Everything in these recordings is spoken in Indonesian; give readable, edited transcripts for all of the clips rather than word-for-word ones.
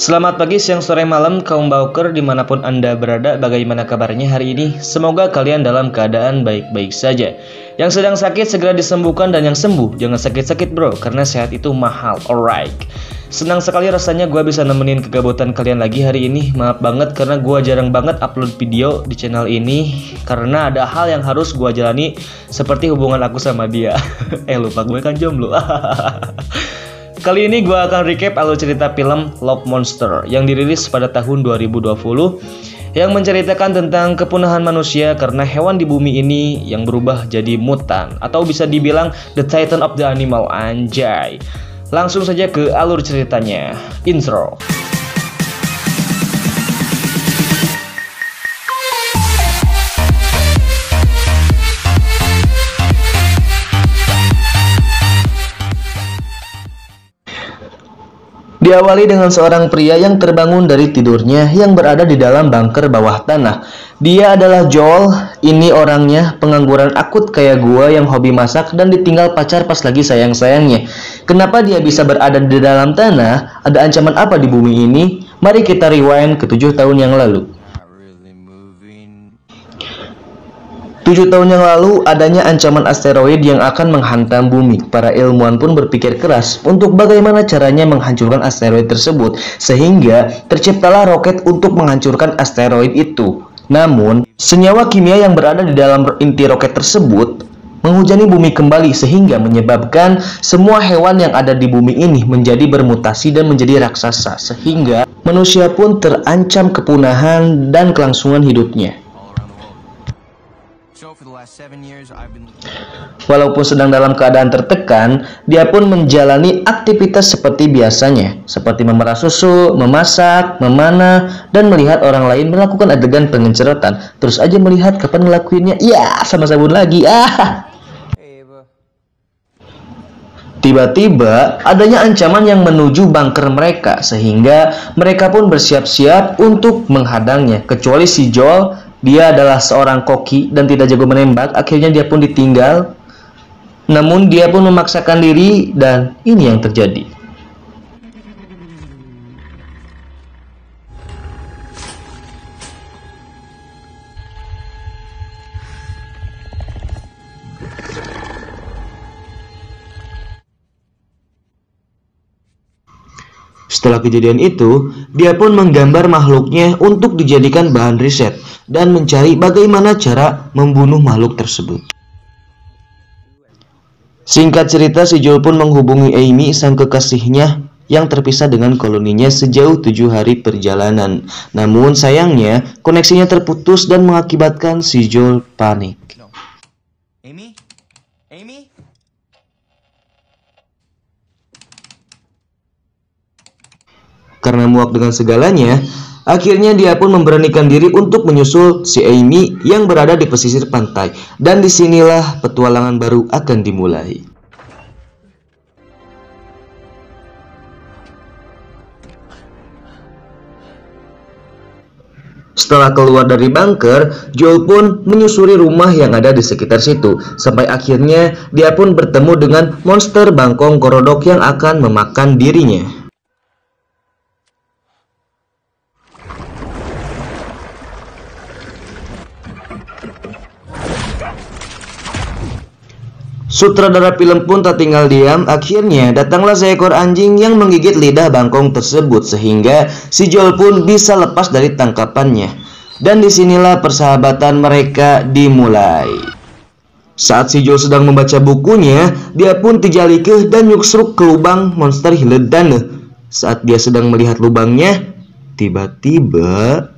Selamat pagi, siang, sore, malam, kaum Bauker dimanapun Anda berada. Bagaimana kabarnya hari ini? Semoga kalian dalam keadaan baik-baik saja. Yang sedang sakit segera disembuhkan, dan yang sembuh jangan sakit-sakit bro, karena sehat itu mahal. Alright. Senang sekali rasanya gue bisa nemenin kegabutan kalian lagi hari ini. Maaf banget karena gue jarang banget upload video di channel ini, karena ada hal yang harus gue jalani, seperti hubungan aku sama dia. Lupa gue kan jomblo. Kali ini gue akan recap alur cerita film Love Monster yang dirilis pada tahun 2020, yang menceritakan tentang kepunahan manusia karena hewan di bumi ini yang berubah jadi mutan, atau bisa dibilang the titan of the animal, anjay. Langsung saja ke alur ceritanya. Intro. Diawali dengan seorang pria yang terbangun dari tidurnya yang berada di dalam bunker bawah tanah. Dia adalah Joel. Ini orangnya pengangguran akut kayak gua yang hobi masak dan ditinggal pacar pas lagi sayang-sayangnya. Kenapa dia bisa berada di dalam tanah? Ada ancaman apa di bumi ini? Mari kita rewind ke 7 tahun yang lalu. 7 tahun yang lalu adanya ancaman asteroid yang akan menghantam bumi. Para ilmuwan pun berpikir keras untuk bagaimana caranya menghancurkan asteroid tersebut, sehingga terciptalah roket untuk menghancurkan asteroid itu. Namun, senyawa kimia yang berada di dalam inti roket tersebut menghujani bumi kembali, sehingga menyebabkan semua hewan yang ada di bumi ini menjadi bermutasi dan menjadi raksasa, sehingga manusia pun terancam kepunahan dan kelangsungan hidupnya. Walaupun sedang dalam keadaan tertekan, dia pun menjalani aktivitas seperti biasanya, seperti memerah susu, memasak, memanah, dan melihat orang lain melakukan adegan pengencerotan. Terus aja melihat kapan ngelakuinnya, ya sama sabun lagi. Tiba-tiba adanya ancaman yang menuju bunker mereka, sehingga mereka pun bersiap-siap untuk menghadangnya. Kecuali si Joel, dia adalah seorang koki dan tidak jago menembak. Akhirnya dia pun ditinggal. Namun dia pun memaksakan diri, dan ini yang terjadi. Setelah kejadian itu, dia pun menggambar makhluknya untuk dijadikan bahan riset dan mencari bagaimana cara membunuh makhluk tersebut. Singkat cerita, si Joel pun menghubungi Amy, sang kekasihnya yang terpisah dengan koloninya sejauh 7 hari perjalanan. Namun sayangnya, koneksinya terputus dan mengakibatkan si Joel panik. Amy? Karena muak dengan segalanya, akhirnya dia pun memberanikan diri untuk menyusul si Amy yang berada di pesisir pantai. Dan disinilah petualangan baru akan dimulai. Setelah keluar dari bunker, Joel pun menyusuri rumah yang ada di sekitar situ. Sampai akhirnya dia pun bertemu dengan monster bangkong korodok yang akan memakan dirinya. Sutradara film pun tak tinggal diam. Akhirnya datanglah seekor anjing yang menggigit lidah bangkong tersebut, sehingga si Joel pun bisa lepas dari tangkapannya. Dan disinilah persahabatan mereka dimulai. Saat si Joel sedang membaca bukunya, dia pun tijalikeh dan nyuksruk ke lubang monster hiledane. Saat dia sedang melihat lubangnya, tiba-tiba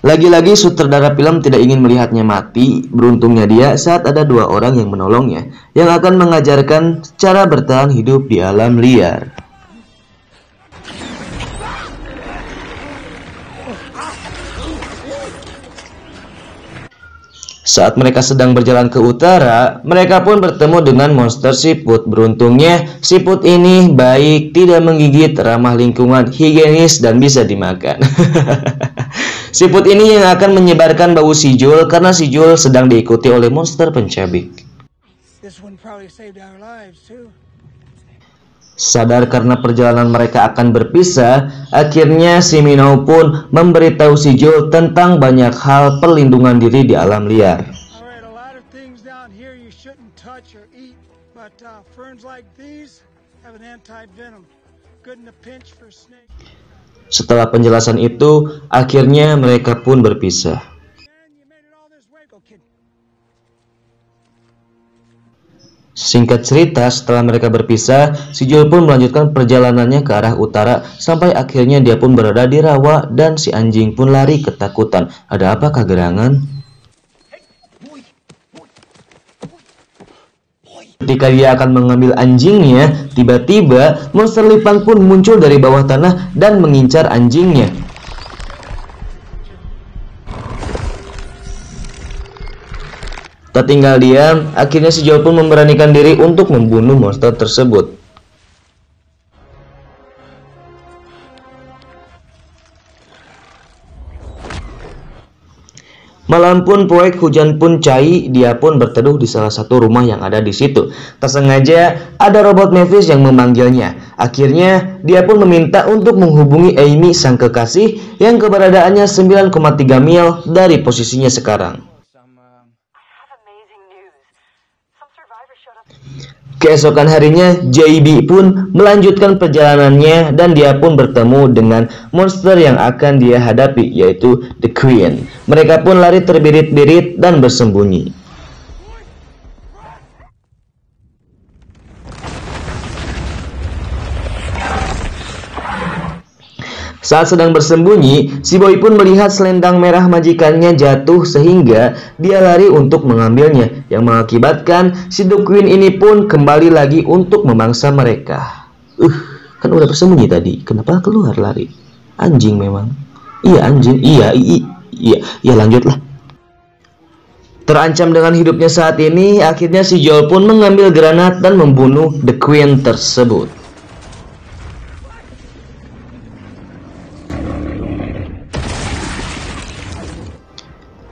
lagi-lagi sutradara film tidak ingin melihatnya mati. Beruntungnya dia saat ada 2 orang yang menolongnya, yang akan mengajarkan cara bertahan hidup di alam liar. Saat mereka sedang berjalan ke utara, mereka pun bertemu dengan monster siput. Beruntungnya, siput ini baik, tidak menggigit, ramah lingkungan, higienis, dan bisa dimakan. Siput ini yang akan menyebarkan bau si Joel karena si Joel sedang diikuti oleh monster pencabik. Sadar karena perjalanan mereka akan berpisah, akhirnya si Minho pun memberitahu si Joel tentang banyak hal perlindungan diri di alam liar. Setelah penjelasan itu, akhirnya mereka pun berpisah. Singkat cerita, setelah mereka berpisah, si Joel pun melanjutkan perjalanannya ke arah utara sampai akhirnya dia pun berada di rawa dan si anjing pun lari ketakutan. Ada apakah gerangan? Ketika dia akan mengambil anjingnya, tiba-tiba monster Lipang pun muncul dari bawah tanah dan mengincar anjingnya. Tak tinggal diam, akhirnya si Joel pun memberanikan diri untuk membunuh monster tersebut. Malam pun poek, hujan pun cai, dia pun berteduh di salah satu rumah yang ada di situ. Tak sengaja ada robot Mavis yang memanggilnya. Akhirnya dia pun meminta untuk menghubungi Amy sang kekasih yang keberadaannya 9,3 mil dari posisinya sekarang. Keesokan harinya, JB pun melanjutkan perjalanannya dan dia pun bertemu dengan monster yang akan dia hadapi, yaitu The Queen. Mereka pun lari terbirit-birit dan bersembunyi. Saat sedang bersembunyi, si Boy pun melihat selendang merah majikannya jatuh sehingga dia lari untuk mengambilnya, yang mengakibatkan si The Queen ini pun kembali lagi untuk memangsa mereka. Kan udah bersembunyi tadi, kenapa keluar lari? Anjing memang. Iya anjing, iya lanjutlah. Terancam dengan hidupnya saat ini, akhirnya si Joel pun mengambil granat dan membunuh The Queen tersebut.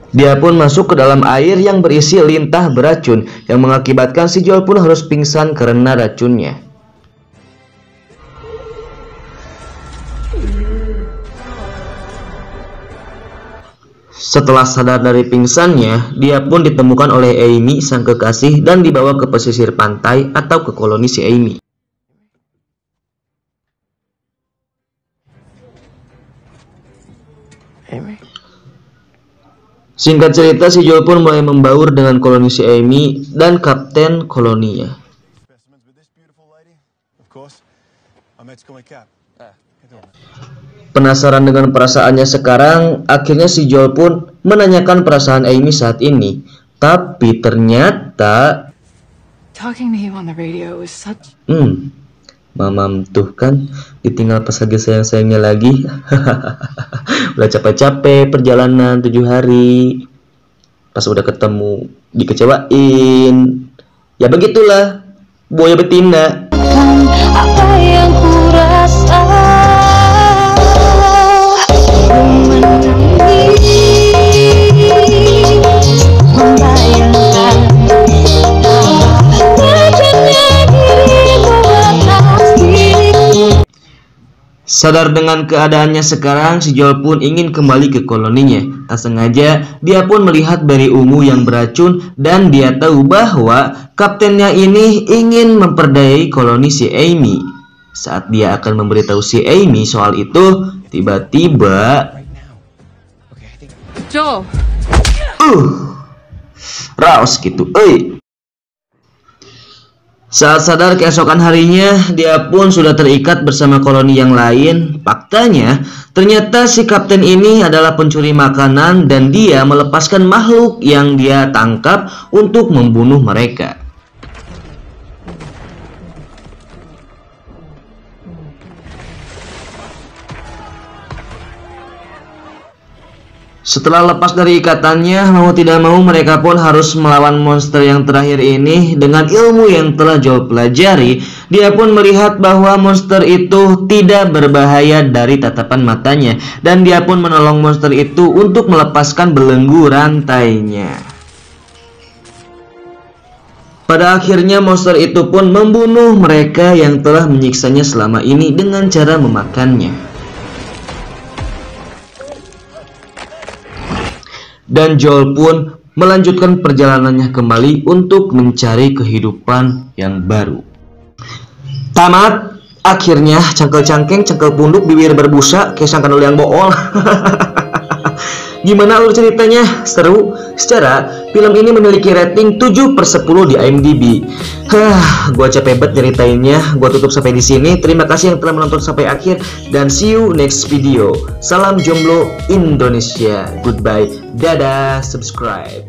Dia pun masuk ke dalam air yang berisi lintah beracun, yang mengakibatkan si Joel pun harus pingsan karena racunnya. Setelah sadar dari pingsannya, dia pun ditemukan oleh Amy sang kekasih dan dibawa ke pesisir pantai atau ke koloni si Amy. Singkat cerita, si Joel pun mulai membaur dengan koloni si Amy dan kapten koloninya. Penasaran dengan perasaannya sekarang, akhirnya si Joel pun menanyakan perasaan Amy saat ini. Tapi ternyata Mamam tuh kan ditinggal pas lagi sayang-sayangnya lagi. Udah capek-capek perjalanan 7 hari, pas udah ketemu dikecewain. Ya begitulah buaya betina. Apa yang ku rasa, sadar dengan keadaannya sekarang, si Joel pun ingin kembali ke koloninya. Tak sengaja, dia pun melihat beri ungu yang beracun dan dia tahu bahwa kaptennya ini ingin memperdayai koloni si Amy. Saat dia akan memberitahu si Amy soal itu, tiba-tiba Joel, raus gitu, Saat sadar keesokan harinya, dia pun sudah terikat bersama koloni yang lain. Faktanya, ternyata si kapten ini adalah pencuri makanan dan dia melepaskan makhluk yang dia tangkap untuk membunuh mereka. Setelah lepas dari ikatannya, mau tidak mau mereka pun harus melawan monster yang terakhir ini. Dengan ilmu yang telah Joel pelajari, dia pun melihat bahwa monster itu tidak berbahaya dari tatapan matanya, dan dia pun menolong monster itu untuk melepaskan belenggu rantainya. Pada akhirnya monster itu pun membunuh mereka yang telah menyiksanya selama ini dengan cara memakannya. Dan Joel pun melanjutkan perjalanannya kembali untuk mencari kehidupan yang baru. Tamat. Akhirnya cangkel cangkeng, cangkel punduk, bibir berbusa, kayak sangkan yang bool. Gimana alur ceritanya? Seru? Secara film ini memiliki rating 7/10 di IMDb. Gua capek banget nyeritainnya. Gua tutup sampai di sini. Terima kasih yang telah menonton sampai akhir dan see you next video. Salam jomblo Indonesia. Goodbye. Dadah. Subscribe.